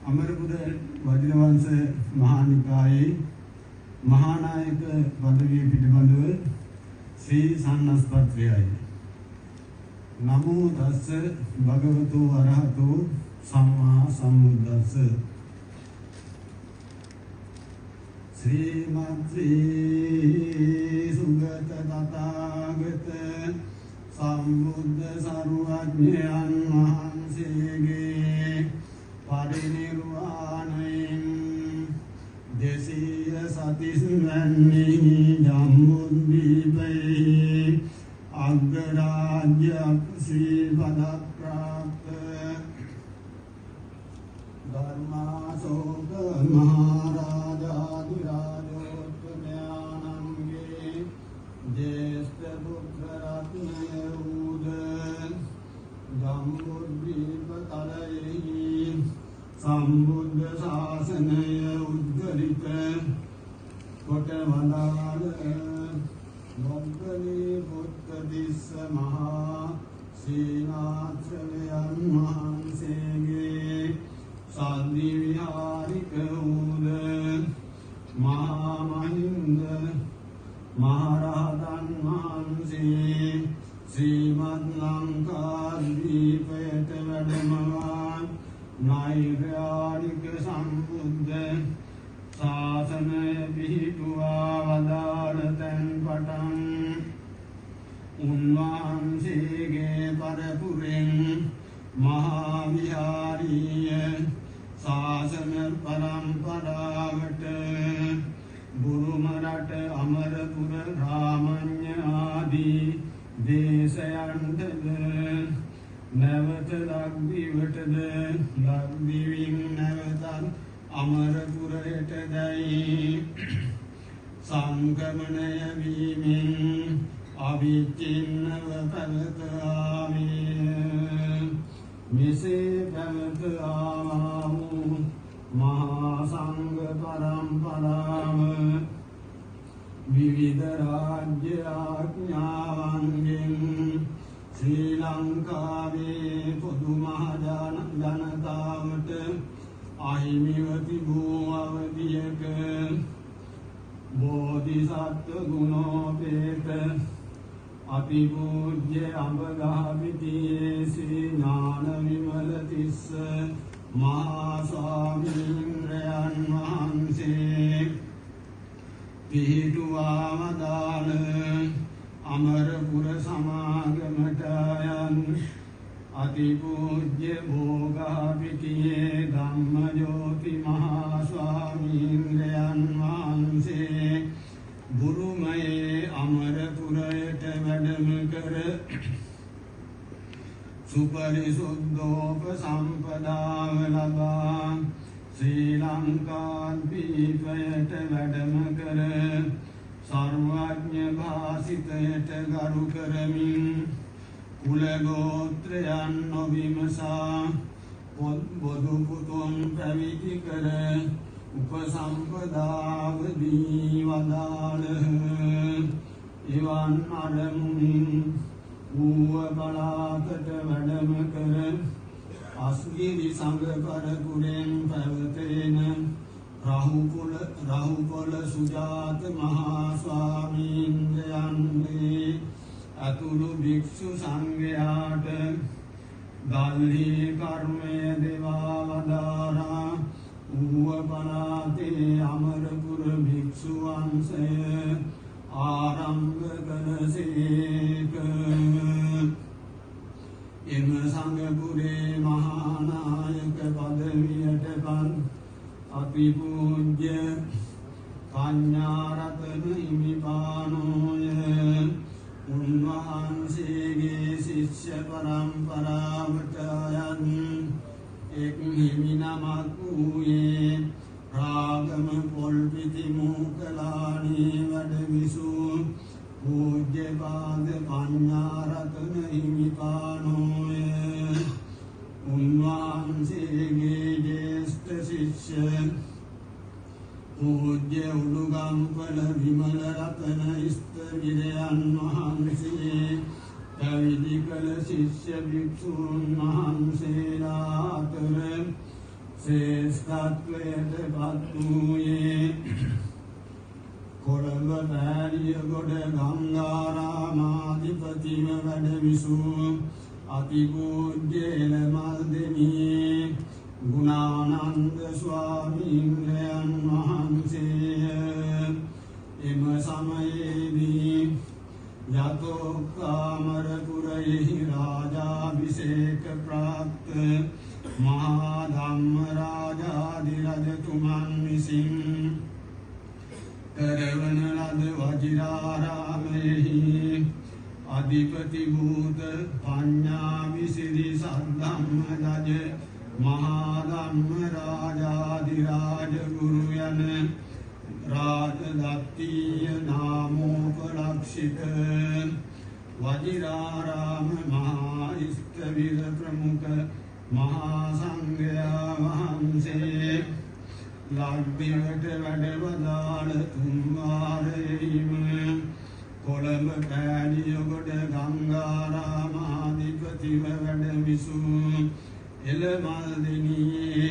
අමරපුර වජිරවංශ මහා නිකායේ මහානායක පදවිය පිළිබඳව ශ්‍රී සන්නස්පත්‍රයයි. නමෝ තස්ස භගවතු අරහතෝ සම්මා සම්බුද්දස්ස. ශ්‍රීමත්‍රී සුගත තථාගත සම්බුද්ධ සර්වඥයන් වහන්සේගේ පරිනිර්වාණයෙන් දේශීය සතිස්වැන්නි ජම්බුද්දීපේ අග්‍රාජ්‍ය ශ්‍රී පදප්‍රාප්ත ධර්මාශෝක මහරජාධිරාජෝත්තමයාණන්ගේ ජේෂ්ඨ පුත්‍ර රත්නය වූද ජම්බුද්දීප තලයෙහි සම්බුද්ධ ශාසනය උද්ගලිත කොට වදාළ මොග්ගලී බුද්ධදිස්ස මහා සීනාශ්‍රමයන් වහන්සේගේ සාන්දි විහාරික වූද මහා මහින්ද මහරහතන් වහන්සේ ශ්‍රීමත් ලංකාද්වීපයට වැඩමවා නෛර්යානික සම්බුද්ධ ශාසනය පිහිටුවා වදාළ තැන් පටන් උන්වහන්සේගේ පරපුරෙන් මහා විහාරීය ශාසන පරම්පරාවට බුරුම රට අමරපුර රාමඤ්ඤ ආදී දේශයන්ටද නැවත ලක්දිවටද ලක්දිවින් නැවතත් අමරපුරයටදයි සංගමනය වීමෙන් අවිච්ඡින්නව පැවතාමේ. මෙසේ පැවතාමු මහා සංඝ පරම්පරාව විවිධ රාජ්‍ය ආඥාවන්ගෙන් ශ්‍රී ලංකාවේ පොදු මහ ජනතාවට අහිමිව තිබූ අවධියක බෝධිසත්ව ගුණෝපේත අතිපූජ්‍ය අඹගහපිටියේ ශ්‍රී ඥාන විමල තිස්ස මහා ස්වාමීන්ද්‍රයන් වහන්සේ පිහිටුවා වදාළ අමරපුර සමාගමට යන් අතිපූජ්‍ය භෝගාපිටියේ ධම්මජෝති මහා ස්වාමීන්ද්‍රයන් වහන්සේ බුරුමයේ අමරපුරයට වැඩම කර සුපරිසුද්ධෝපසම්පදාව ලබා ශ්‍රී ලංකාද්වීපයට වැඩම කර සර්වඥ භාසිතයට ගරු කරමින් කුලගෝත්‍රයන් නොවිමසා බොදු පුතුන් පැවිදි කර උපසම්පදාව දී වදාළහ. එවන් අරමුණින් ඌව පළාතට වැඩම කර අස්ගිරි සංඝ පරපුරෙන් පැවතෙන රහුකොළ සුජාත මහා ස්වාමීන්ද්‍රයන්ගේ අතුළු භික්ෂු සංඝයාට ගල්හි කර්මය දෙවා වදාරා ඌව පළාතේ අමරපුර භික්ෂු වංශය ආරම්භ කළසේක. එම සංඝපුරේ මහානායක පදවියට පත් අතිපූජ්‍ය පඤ්ඤාරතන හිමිපාණෝය උන්වහන්සේගේ ශිෂ්‍ය පරම්පරාවට අයත් එක් හිමි නමක් වූයේ රාගම පොල්පිති මූකලානේ වැඩ විසූ පූජ්‍යපාද පඤ්ඤාරතන හිමිපාණෝය. උන්වහන්සේගේ ජේෂ්ඨ ශිෂ්‍ය පූජ්‍ය උඩුගම්පල විමල රතන ස්ථවිරයන් වහන්සේ පැවිදි කළ ශිෂ්‍ය භික්ෂූන් වහන්සේලා අතර ශ්‍රේෂ්ඨත්වයට පත් වූයේ කොළඹ පෑලියගොඩ ගංගාරාමාධිපතිව වැඩ විසූ අතිපූජ්‍ය එළමල්දෙණියේ ගුණානන්ද ස්වාමීන්ද්‍රයන් වහන්සේය. එම සමයේදී යතෝකාමරපුරයෙහි රාජාභිෂේක ප්‍රාප්ත මහා ධම්ම රාජාධිරජතුමන් විසින් කරවන ලද වජිරාරාමයෙහි අධිපති භූත පඤ්ඤා විසිරි සද්ධම්ම රජ මහා ධම්ම රාජාධිරාජ ගුරු යන රාජදත්තීය නාමෝපලක්ෂිත වජිරාරාම මහා ස්ථවිර ප්‍රමුඛ මහා සංඝයා වහන්සේ ලක්දිවට වැඩවදාළ තුන්වාරයෙහිම කොළඹ පෑලියගොඩ ගංගාරාමාධිපතිව වැඩ විසූ එළමල්දෙණියේ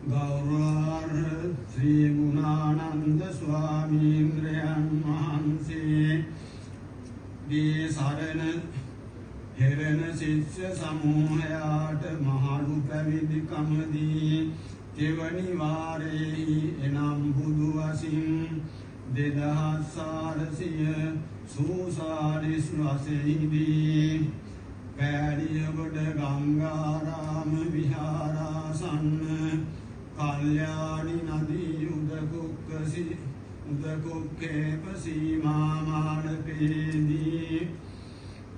ගෞරවාර්හ ශ්‍රී ගුණානන්ද ස්වාමීන්ද්‍රයන් වහන්සේ ගේ සරණ හෙරණ ශිෂ්‍ය සමූහයාට මහලු පැවිදිකමදී තෙවැනි වාරයෙහි එනම් බුදු වසින් 2400 සූසාරිස් වසෙහිදී පෑලියගොඩ ගංගාරාම විහාරාසන්න කල්යාණි නදී උදකුක්කේප සීමාමාලපේදී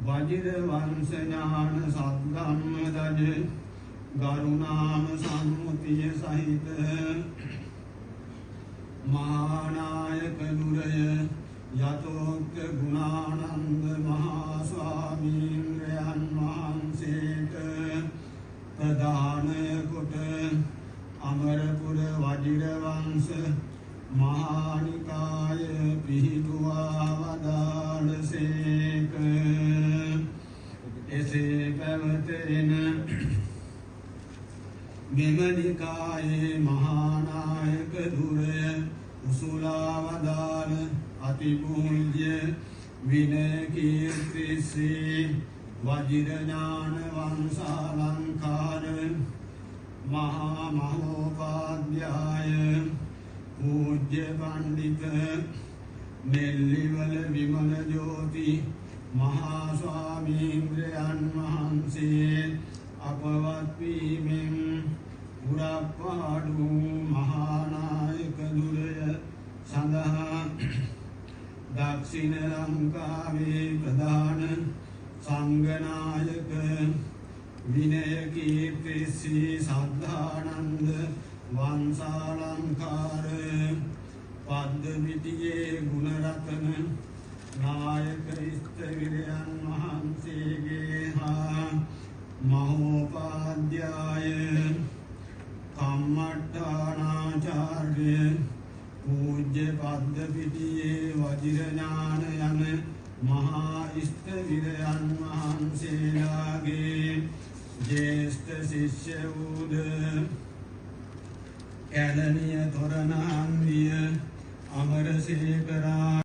වජිර වංශ ඥාන සද්ධම්ම රජ ගරුනාම සම්මුතිය සහිත මහානායක දුරය යතෝක්ක ගුණානන්ද මහා ස්වාමීන්ද්‍රයන් වහන්සේට ප්‍රදානය කොට අමරපුර වජිර වංශ මහානිකාය පිහිටුවා වදාළසේක. එසේ පැවතෙන මෙම නිකායේ මහානායක ධුරය උසුලා වදාළ අතිපූජ්‍ය විනය කීර්ති ශ්‍රී වජිර ඥාන වංශාලංකාර මහා මහෝපාධ්‍යාය පූජ්‍ය පණ්ඩිත නෙල්ලිවල විමල ජෝති මහා ස්වාමීන්ද්‍රයන් වහන්සේ අපවත් වීමෙන් පුරප්පාඩු මහානායක දුරය සඳහා දක්ෂිණ ලංකාවේ ප්‍රධාන සංඝනායක විනය කීර්ති ශ්‍රී සද්ධානන්ද වංශාලංකාර පද්දමිතියේ ගුණරතන නායක ස්ථවිරයන් වහන්සේගේ හා මහෝපාධ්‍යාය කම්මට්ටානාචාර්ය පූජ්‍ය පද්දපිටියේ වජිර ඥාන යන මහා ස්ථවිරයන් වහන්සේලාගේ ජේෂ්ඨ ශිෂ්‍ය වූද කැලණිය තොරණහන්දිය අමරසේකරා